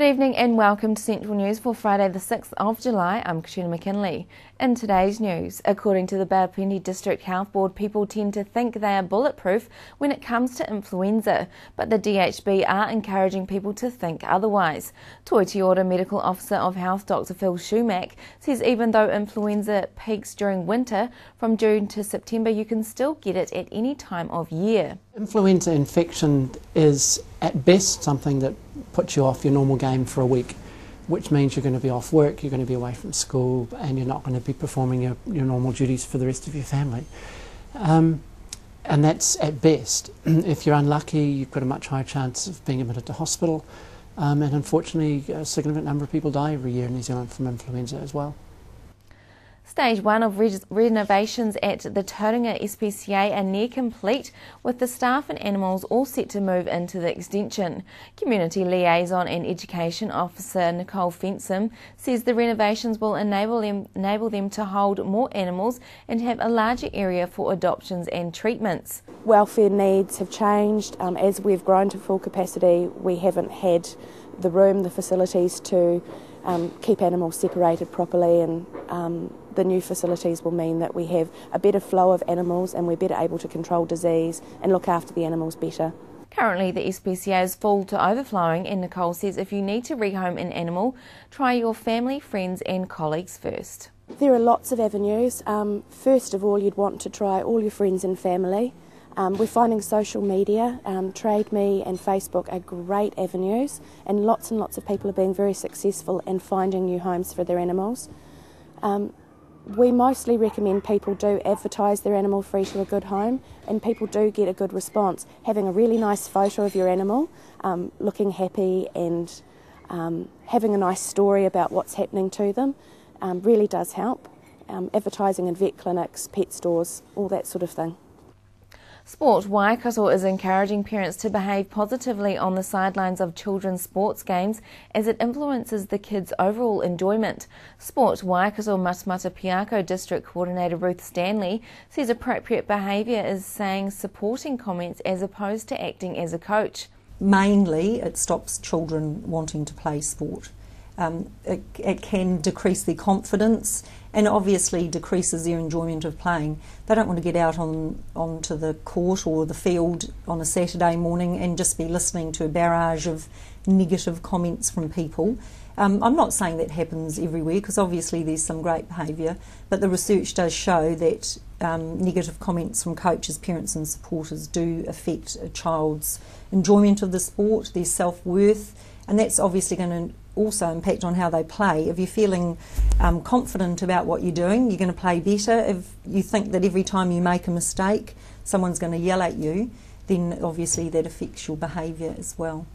evening and welcome to Central News for Friday the 6th of July. I'm Katrina McKinley. In today's news, according to the Bay of Plenty District Health Board, people tend to think they are bulletproof when it comes to influenza, but the DHB are encouraging people to think otherwise. Toi Te Ora Medical Officer of Health Dr Phil Shumack says even though influenza peaks during winter, from June to September you can still get it at any time of year. Influenza infection is at best something that puts you off your normal game for a week, which means you're going to be off work, you're going to be away from school, and you're not going to be performing your normal duties for the rest of your family. And that's at best. If you're unlucky, you've got a much higher chance of being admitted to hospital, and unfortunately a significant number of people die every year in New Zealand from influenza as well. Stage 1 of renovations at the Tauranga SPCA are near complete, with the staff and animals all set to move into the extension. Community Liaison and Education Officer Nicole Fensom says the renovations will enable them to hold more animals and have a larger area for adoptions and treatments. Welfare needs have changed. As we've grown to full capacity, we haven't had the room, the facilities to keep animals separated properly, and the new facilities will mean that we have a better flow of animals and we're better able to control disease and look after the animals better. Currently the SPCA is full to overflowing, and Nicole says if you need to rehome an animal, try your family, friends and colleagues first. There are lots of avenues. First of all, you'd want to try all your friends and family. We're finding social media, Trade Me and Facebook are great avenues, and lots of people are being very successful in finding new homes for their animals. We mostly recommend people do advertise their animal free to a good home, and people do get a good response. Having a really nice photo of your animal, looking happy and having a nice story about what's happening to them really does help. Advertising in vet clinics, pet stores, all that sort of thing. Sport Waikato is encouraging parents to behave positively on the sidelines of children's sports games as it influences the kids' overall enjoyment. Sport Waikato Matamata Piako District Coordinator Ruth Stanley says appropriate behaviour is saying supporting comments as opposed to acting as a coach. Mainly it stops children wanting to play sport. It can decrease their confidence and obviously decreases their enjoyment of playing. They don't want to get out onto the court or the field on a Saturday morning and just be listening to a barrage of negative comments from people. I'm not saying that happens everywhere, because obviously there's some great behaviour, but the research does show that negative comments from coaches, parents and supporters do affect a child's enjoyment of the sport, their self-worth, and that's obviously going to also impact on how they play. If you're feeling confident about what you're doing, you're going to play better. If you think that every time you make a mistake someone's going to yell at you, then obviously that affects your behaviour as well.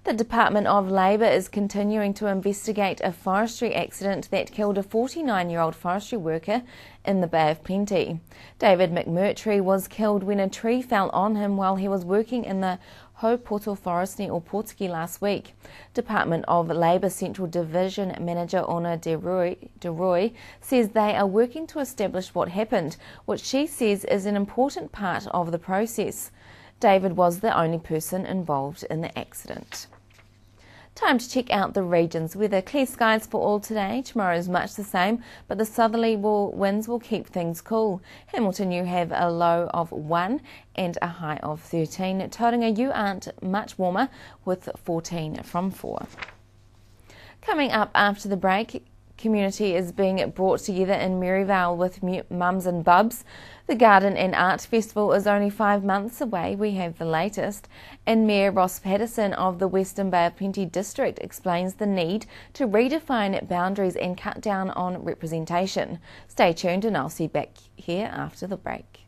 The Department of Labour is continuing to investigate a forestry accident that killed a 49-year-old forestry worker in the Bay of Plenty. David McMurtry was killed when a tree fell on him while he was working in the Haupoto Forest near Opotiki last week. Department of Labour Central Division Manager Ona De Roy says they are working to establish what happened, which she says is an important part of the process. David was the only person involved in the accident. Time to check out the region's weather. Clear skies for all today. Tomorrow is much the same, but the southerly winds will keep things cool. Hamilton, you have a low of 1 and a high of 13. Tauranga, you aren't much warmer with 14 from 4. Coming up after the break, community is being brought together in Maryvale with Mums and Bubs. The Garden and Art Festival is only 5 months away. We have the latest. And Mayor Ross Patterson of the Western Bay of Plenty District explains the need to redefine boundaries and cut down on representation. Stay tuned and I'll see you back here after the break.